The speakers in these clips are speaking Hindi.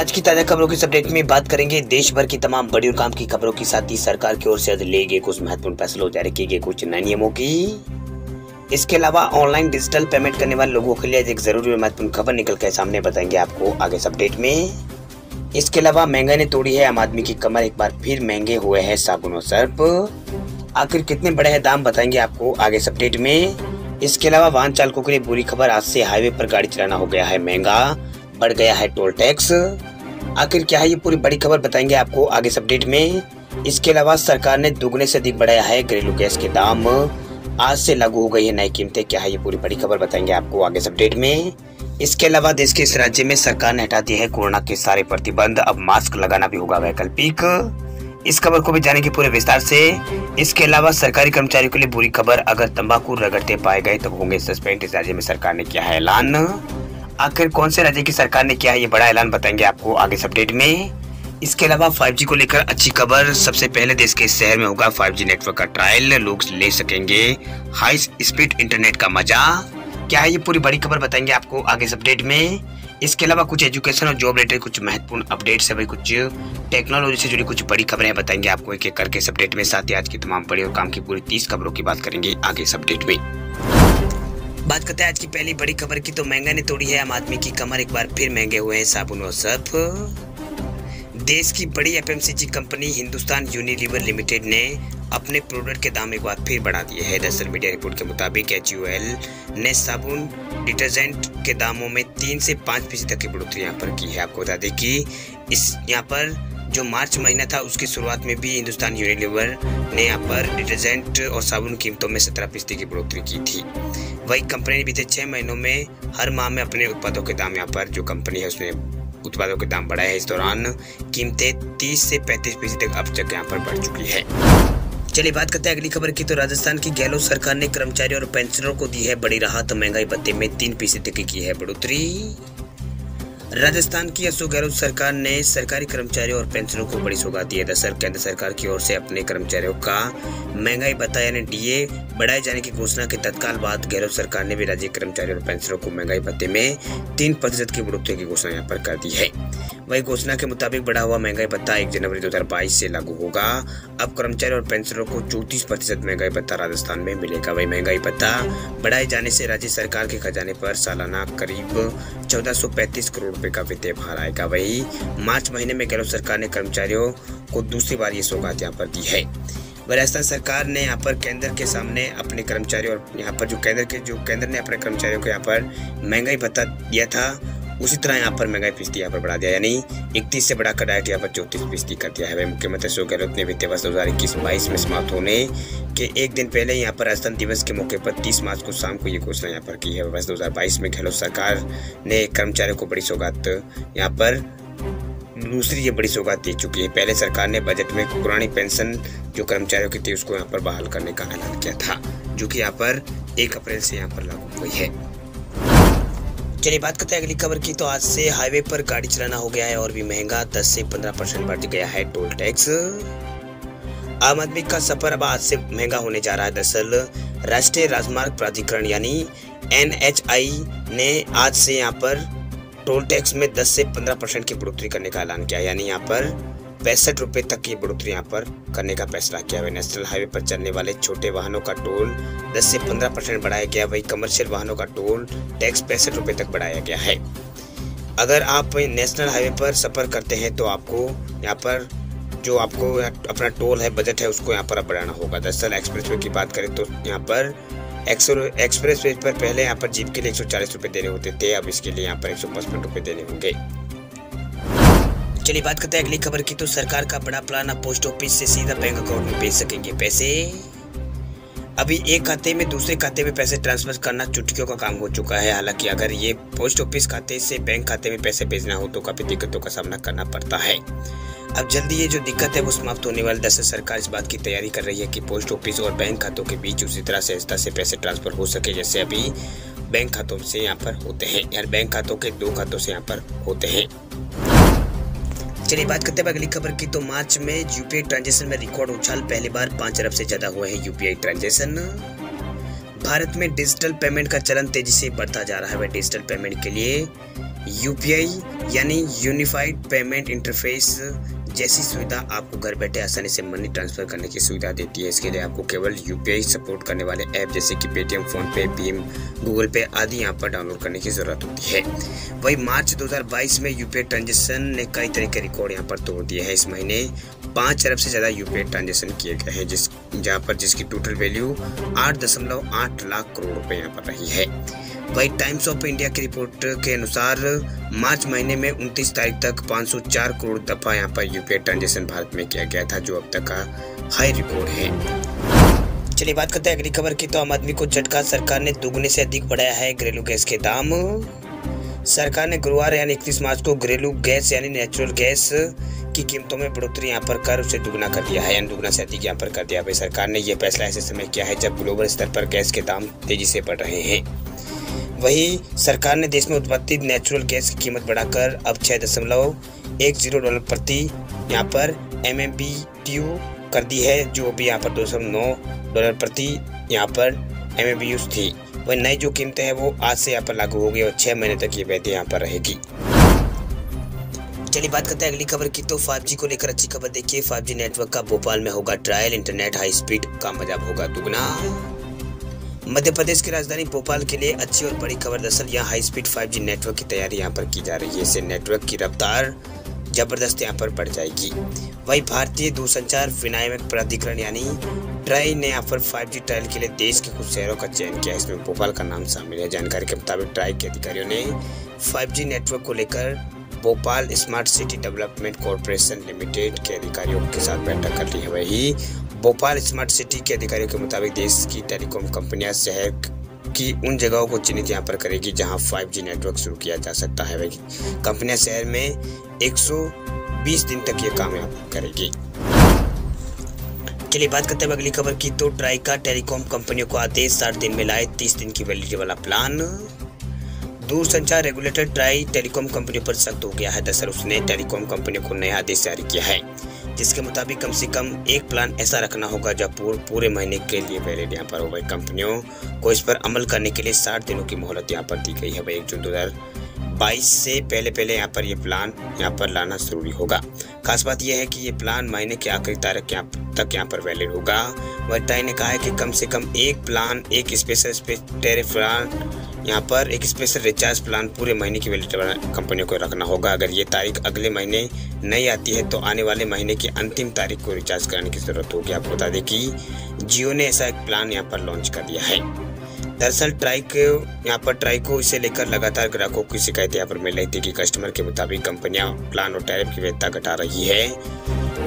आज की ताजा खबरों की इस अपडेट में बात करेंगे देश भर की तमाम बड़ी और काम की खबरों के साथ ही सरकार की ओर से लिए गए कुछ महत्वपूर्ण फैसलों, जारी किए गए कुछ नए नियमों की। इसके अलावा ऑनलाइन डिजिटल पेमेंट करने वाले लोगों के लिए एक जरूरी और महत्वपूर्ण खबर निकल कर सामने बताएंगे आपको आगे इस अपडेट में। इसके अलावा महंगाई ने तोड़ी है आम आदमी की कमर, एक बार फिर महंगे हुए हैं साबुन और सर्फ। आखिर कितने बड़े हैं दाम बताएंगे आपको आगे इस अपडेट में। इसके अलावा वाहन चालकों के लिए बुरी खबर, आज से हाईवे पर गाड़ी चलाना हो गया है महंगा, बढ़ गया है टोल टैक्स। आखिर क्या है ये पूरी बड़ी खबर बताएंगे आपको आगे इस अपडेट में। इसके अलावा सरकार ने दुगने से अधिक बढ़ाया है घरेलू गैस के दाम, आज से लागू हो गई है नई कीमतें। क्या है ये पूरी बड़ी खबर बताएंगे आपको आगे इस अपडेट में। इसके अलावा देश के इस राज्य में सरकार ने हटा दिए हैं कोरोना के सारे प्रतिबंध, अब मास्क लगाना भी होगा वैकल्पिक। इस खबर को भी जानेंगे पूरे विस्तार से। इसके अलावा सरकारी कर्मचारियों के लिए बुरी खबर, अगर तंबाकू रगड़ते पाए गए तब होंगे सस्पेंड, इस राज्य में सरकार ने किया है ऐलान। आखिर कौन से राज्य की सरकार ने किया है ये बड़ा ऐलान बताएंगे आपको आगे इस अपडेट में। इसके अलावा 5G को लेकर अच्छी खबर, सबसे पहले देश के शहर में होगा 5G नेटवर्क का ट्रायल, लोग ले सकेंगे हाई स्पीड इंटरनेट का मजा। क्या है ये पूरी बड़ी खबर बताएंगे आपको आगे इस अपडेट में। इसके अलावा कुछ एजुकेशन और जॉब रिलेटेड कुछ महत्वपूर्ण अपडेट्स है, कुछ टेक्नोलॉजी से जुड़ी कुछ बड़ी खबरें बताएंगे आपको एक एक करके इस अपडेट में। साथ ही आज की तमाम बड़ी और काम की पूरी 30 खबरों की बात करेंगे आगे इस अपडेट में। बात करते हैं आज की पहली बड़ी खबर की, तो महंगाई ने तोड़ी है आम आदमी की कमर, एक बार फिर महंगे हुए हैं साबुन और सर्फ। देश की बड़ी FMCG company Hindustan Unilever limited ने अपने प्रोडक्ट के दाम एक बार फिर बढ़ा दिए हैं। दरअसल मीडिया रिपोर्ट के मुताबिक HUL ने साबुन डिटर्जेंट के दामों में 3 से 5% तक की बढ़ोतरी यहाँ पर की है। आपको बता दें कि इस यहाँ पर जो मार्च महीना था उसकी शुरुआत में भी हिंदुस्तान यूनिलीवर ने यहाँ पर डिटर्जेंट और साबुन कीमतों में 17% की बढ़ोतरी की थी। वही कंपनी ने बीते 6 महीनों में हर माह में अपने उत्पादों के दाम यहाँ पर जो कंपनी है उसने उत्पादों के दाम बढ़ाए हैं। इस दौरान कीमतें 30 से 35% तक अब तक यहाँ पर बढ़ चुकी है। चलिए बात करते हैं अगली खबर की, तो राजस्थान की गहलोत सरकार ने कर्मचारियों और पेंशनरों को दी है बड़ी राहत, महंगाई भत्ते में 3% की है बढ़ोतरी। राजस्थान की अशोक गहलोत सरकार ने सरकारी कर्मचारियों और पेंशनरों को बड़ी सौगात दी है। दरअसल केंद्र सरकार की ओर से अपने कर्मचारियों का महंगाई भत्ता यानी DA बढ़ाए जाने की घोषणा के तत्काल बाद गहलोत सरकार ने भी राज्य कर्मचारियों और पेंशनरों को महंगाई भत्ते में 3% की बढ़ोतरी की घोषणा यहाँ पर कर दी है। वही घोषणा के मुताबिक बढ़ा हुआ महंगाई भत्ता 1 जनवरी 2022 से लागू होगा। अब कर्मचारियों और पेंशनरों को 34% महंगाई भत्ता राजस्थान में मिलेगा। वही महंगाई भत्ता बढ़ाए जाने से राज्य सरकार के खजाने पर सालाना करीब 1435 करोड़ रुपए का वित्तीय भार आएगा। वही मार्च महीने में गहलोत सरकार ने कर्मचारियों को दूसरी बार ये सौगात यहाँ पर दी है। राजस्थान सरकार ने यहाँ पर केंद्र के सामने अपने कर्मचारियों और यहाँ पर जो केंद्र ने अपने कर्मचारियों को यहाँ पर महंगाई भत्ता दिया था, उसी तरह यहाँ पर महंगाई फीसदी यहाँ पर बढ़ा दिया, यानी 31 से बढ़ाकर डायरेक्ट यहाँ पर 34% कर दिया है। वही मुख्यमंत्री अशोक गहलोत ने वित्तीय वर्ष 2021-22 में समाप्त होने के एक दिन पहले यहाँ पर राजस्थान दिवस के मौके पर 30 मार्च को शाम को ये घोषणा यहाँ पर की है। वर्ष 2022 में गहलोत सरकार ने कर्मचारियों को बड़ी सौगात यहाँ पर दूसरी ये बड़ी सौगात दे चुकी है। पहले सरकार ने बजट में पुरानी पेंशन जो कर्मचारियों की थी उसको यहाँ पर बहाल करने का ऐलान किया था, जो कि यहाँ पर 1 अप्रैल से यहाँ पर लागू हुई है। चलिए बात करते हैं अगली खबर की, तो आज से हाईवे पर गाड़ी चलाना हो गया है और भी महंगा, 10 से 15% बढ़ गया है टोल टैक्स। आम आदमी का सफर अब आज से महंगा होने जा रहा है। दरअसल राष्ट्रीय राजमार्ग प्राधिकरण यानी NHAI ने आज से यहाँ पर टोल टैक्स में 10 से 15% की बढ़ोतरी करने का ऐलान किया, यानी यहाँ पर 65 रुपए तक की बढ़ोतरी यहाँ पर करने का फैसला किया है। नेशनल हाईवे पर चलने वाले छोटे वाहनों का टोल 10 से 15% बढ़ाया गया। वही कमर्शियल वाहनों का टोल टैक्स 65 रुपए तक बढ़ाया गया है। अगर आप नेशनल हाईवे पर सफर करते हैं तो आपको यहाँ पर जो आपको अपना टोल है, बजट है, उसको यहाँ पर अब बढ़ाना होगा। दरअसल एक्सप्रेस वे की बात करें तो यहाँ पर एक्सप्रेस वे पर पहले यहाँ पर जीप के लिए 140 रुपए देने होते थे, अब इसके लिए यहाँ पर 155 रुपए देने होंगे। चलिए बात करते हैं अगली खबर की, तो सरकार का बड़ा प्लान, अब पोस्ट ऑफिस से सीधा बैंक अकाउंट में भेज सकेंगे पैसे। अभी एक खाते में दूसरे खाते में पैसे ट्रांसफर करना चुटकियों का काम हो चुका है। हालांकि अगर ये पोस्ट ऑफिस खाते से बैंक खाते में पैसे भेजना हो तो काफी दिक्कतों का सामना करना पड़ता है। अब जल्दी ये जो दिक्कत है वो समाप्त होने वाली। दरअसल सरकार इस बात की तैयारी कर रही है कि पोस्ट ऑफिस और बैंक खातों के बीच उसी तरह सहजता से पैसे ट्रांसफर हो सके जैसे अभी बैंक खातों से यहाँ पर होते हैं, यानी बैंक खातों के 2 खातों से यहाँ पर होते हैं। चलिए बात करते हैं अगली खबर की, तो मार्च में UPI ट्रांजैक्शन में रिकॉर्ड उछाल, पहली बार 5 अरब से ज्यादा हुए हैं UPI ट्रांजैक्शन। भारत में डिजिटल पेमेंट का चलन तेजी से बढ़ता जा रहा है। वह डिजिटल पेमेंट के लिए यूपीआई यानी यूनिफाइड पेमेंट इंटरफेस जैसी सुविधा आपको घर बैठे आसानी से मनी ट्रांसफर करने की सुविधा देती है। इसके लिए आपको केवल यूपीआई सपोर्ट करने वाले ऐप जैसे कि पेटीएम, फोन पे, भीम, गूगल पे आदि यहाँ पर डाउनलोड करने की जरूरत होती है। वही मार्च 2022 में यूपीआई ट्रांजेक्शन ने कई तरह के रिकॉर्ड यहाँ पर तोड़ दिए हैं। इस महीने 5 अरब से ज्यादा यूपीआई ट्रांजेक्शन किए गए हैं, जिसकी टोटल वैल्यू 8.8 लाख करोड़ रुपए यहाँ पर रही है। वही टाइम्स ऑफ इंडिया की रिपोर्ट के अनुसार मार्च महीने में 29 तारीख तक 504 करोड़ दफा यहाँ पर यूपीआई ट्रांजेक्शन भारत में किया गया था, जो अब तक का हाई रिकॉर्ड है। चलिए बात करते हैं अगली खबर की। तो आम आदमी को झटका, सरकार ने दोगुने से अधिक बढ़ाया है घरेलू गैस के दाम। सरकार ने गुरुवार यानी 31 मार्च को घरेलू गैस यानी नेचुरल गैस की कीमतों में बढ़ोतरी यहाँ पर कर उसे दुगना कर दिया है, यानी दुगना से अधिक यहाँ पर कर दिया है। सरकार ने यह फैसला ऐसे समय किया है जब ग्लोबल स्तर पर गैस के दाम तेजी से बढ़ रहे हैं। वही सरकार ने देश में उत्पादित नेचुरल गैस की कीमत बढ़ाकर अब $6.10 प्रति यहाँ पर MMBTU कर दी है, जो भी यहाँ पर $2.9 प्रति यहाँ पर MMBTU थी। वह नई जो कीमतें हैं वो आज से यहाँ पर लागू होगी और 6 महीने तक ये वैधता यहाँ पर रहेगी। चलिए बात करते हैं अगली खबर की। तो 5G को लेकर अच्छी खबर देखिए। 5G नेटवर्क का भोपाल में होगा ट्रायल, इंटरनेट हाई स्पीड का मजा होगा दुगना। मध्य प्रदेश की राजधानी भोपाल के लिए अच्छी और बड़ी खबर। दरअसल यहाँ हाई स्पीड 5G नेटवर्क की तैयारी यहाँ पर की जा रही है। इससे नेटवर्क की रफ्तार जबरदस्त यहाँ पर बढ़ जाएगी। वही भारतीय दूरसंचार विनियामक प्राधिकरण यानी ट्राई ने यहाँ पर 5G ट्रायल के लिए देश के कुछ शहरों का चयन किया। इसमें भोपाल का नाम शामिल है। जानकारी के मुताबिक ट्राई के अधिकारियों ने 5G नेटवर्क को लेकर Bhopal smart city development corporation limited के अधिकारियों के साथ बैठक कर ली है। वही भोपाल स्मार्ट सिटी के अधिकारियों के मुताबिक देश की टेलीकॉम कंपनियां शहर की उन जगहों को चिन्हित यहाँ पर करेगी जहां 5G नेटवर्क शुरू किया जा सकता है। वही कंपनियां शहर में 120 दिन तक ये काम यहाँ पर करेगी। चलिए बात करते हैं अगली खबर की। तो ट्राई का टेलीकॉम कंपनियों को आदेश 60 दिन में लाए 30 दिन की वैलिडिटी वाला प्लान। दूरसंचार रेगुलेटर ट्राई टेलीकॉम कंपनियों पर सख्त हो गया है। दरअसल उसने टेलीकॉम कंपनियों को नया आदेश जारी किया है, जिसके मुताबिक कम से कम एक प्लान ऐसा रखना होगा जो पूरे महीने के लिए वैलिड यहाँ पर हो। वही कंपनियों को इस पर अमल करने के लिए 60 दिनों की मोहलत यहाँ पर दी गई है। वही 1 जून 2022 से पहले यहाँ पर ये प्लान यहाँ पर लाना जरूरी होगा। खास बात यह है कि ये प्लान महीने की आखिरी तारीख तक यहाँ पर वैलिड होगा। वही ट्राई ने कहा है कि कम से कम एक प्लान, एक स्पेशल टैरिफ प्लान यहाँ पर एक स्पेशल रिचार्ज प्लान पूरे महीने की वैलिडिटी कंपनियों को रखना होगा। अगर ये तारीख अगले महीने नहीं आती है तो आने वाले महीने की अंतिम तारीख को रिचार्ज कराने की जरूरत होगी। आपको बता दें कि जियो ने ऐसा एक प्लान यहाँ पर लॉन्च कर दिया है। दरअसल ट्राई को इसे लेकर लगातार ग्राहकों की शिकायतें यहाँ पर मिल रही थी कि कस्टमर के मुताबिक कंपनियां प्लान और टैरिफ की वैधता घटा रही है।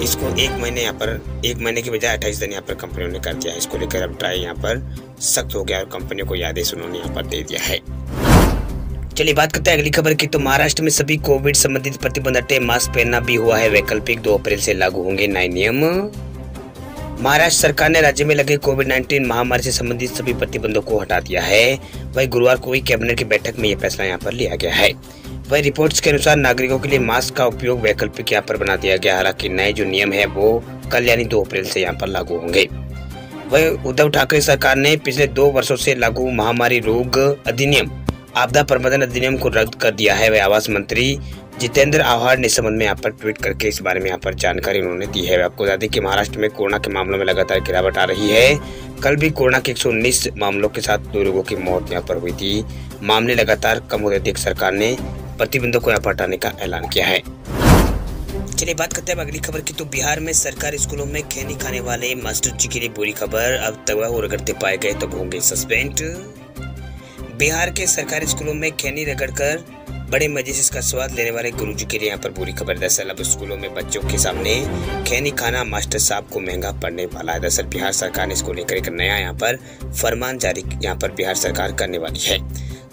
इसको एक महीने की बजाय 28 दिन यहाँ पर कंपनियों ने कर दिया है। इसको लेकर अब ट्राई यहाँ पर सख्त हो गया और कंपनियों को ये आदेश उन्होंने यहाँ पर दे दिया है। चलिए बात करते हैं अगली खबर की। तो महाराष्ट्र में सभी कोविड संबंधित प्रतिबंध हटे, मास्क पहनना भी हुआ है वैकल्पिक। 2 अप्रैल से लागू होंगे नए नियम। महाराष्ट्र सरकार ने राज्य में लगे कोविड-19 महामारी से संबंधित सभी प्रतिबंधों को हटा दिया है। वही गुरुवार को हुई कैबिनेट की बैठक में यह फैसला यहाँ पर लिया गया है। वही रिपोर्ट्स के अनुसार नागरिकों के लिए मास्क का उपयोग वैकल्पिक यहाँ पर बना दिया गया। हालांकि नए जो नियम है वो कल यानी 2 अप्रैल से यहाँ पर लागू होंगे। वही उद्धव ठाकरे सरकार ने पिछले 2 वर्षों से लागू महामारी रोग अधिनियम, आपदा प्रबंधन अधिनियम को रद्द कर दिया है। वह आवास मंत्री जितेंद्र आव्हाड ने इस संबंध में यहाँ पर ट्वीट करके इस बारे में यहाँ पर जानकारी उन्होंने दी है। आपको बता दें कि महाराष्ट्र में कोरोना के मामलों में लगातार गिरावट आ रही है। कल भी कोरोना के 119 मामलों के साथ 2 लोगों की मौत यहाँ पर हुई थी। मामले लगातार कम होते देख सरकार ने प्रतिबंधों को यहाँ पर हटाने का ऐलान किया है। चलिए बात करते हैं अगली खबर की। तो बिहार में सरकारी स्कूलों में खैनी खाने वाले मास्टर जी के लिए बुरी खबर। अब तवा और रगड़ते पाए गए तो होंगे सस्पेंड। बिहार के सरकारी स्कूलों में खैनी रगड़कर बड़े मजे से इसका स्वाद लेने वाले गुरुजी के लिए यहाँ पर बुरी खबर। दरअसल अब स्कूलों में बच्चों के सामने खैनी खाना मास्टर साहब को महंगा पड़ने वाला है। दरअसल बिहार सरकार ने इसको लेकर एक नया यहाँ पर फरमान जारी यहाँ पर बिहार सरकार करने वाली है।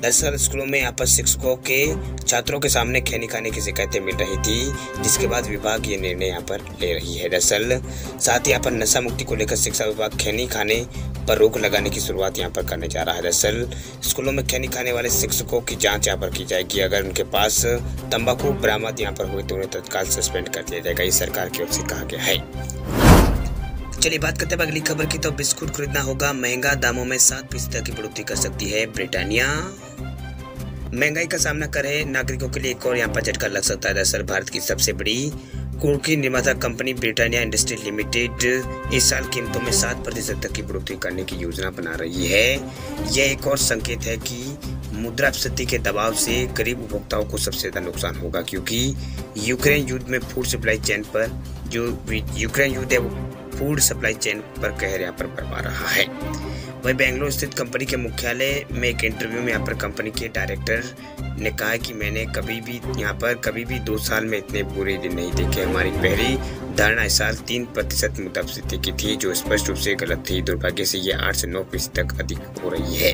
दरअसल स्कूलों में यहाँ पर शिक्षकों के छात्रों के सामने खैनी खाने की शिकायतें मिल रही थी, जिसके बाद विभाग ये निर्णय यहाँ पर ले रही है। दरअसल साथ ही यहाँ पर नशा मुक्ति को लेकर शिक्षा विभाग खैनी खाने पर रोक लगाने की शुरुआत यहाँ पर करने जा रहा है। दरअसल स्कूलों में खैनी खाने वाले शिक्षकों की जांच यहाँ पर की जाएगी। अगर उनके पास तंबाकू बरामद यहाँ पर हुए तो उन्हें तत्काल सस्पेंड कर दिया जाएगा। ये सरकार की ओर से कहा गया है। चलिए बात करते हैं अगली खबर की। तो बिस्कुट खरीदना होगा महंगा, दामों में 7% की बढ़ोतरी कर सकती है ब्रिटानिया। महंगाई का सामना कर रहे नागरिकों के लिए एक और यहाँ पर झटका लग सकता है। दरअसल भारत की सबसे बड़ी कुर्की निर्माता कंपनी ब्रिटानिया इंडस्ट्री लिमिटेड इस साल कीमतों में 7% तक की बढ़ोतरी करने की योजना बना रही है। यह एक और संकेत है कि मुद्रास्फीति के दबाव से गरीब उपभोक्ताओं को सबसे ज्यादा नुकसान होगा, क्योंकि यूक्रेन युद्ध में फूड सप्लाई चेन पर फूड सप्लाई चेन पर कहर यहाँ पर बरपा रहा है। वहीं बेंगलुरु स्थित कंपनी के मुख्यालय में एक इंटरव्यू में यहाँ पर कंपनी के डायरेक्टर ने कहा कि मैंने कभी भी 2 साल में इतने बुरे दिन नहीं देखे। हमारी पहली धारणा इस साल 3% मुद्रास्फीति की थी, जो स्पष्ट रूप से गलत थी। दुर्भाग्य से ये 8 से 9% तक अधिक हो रही है।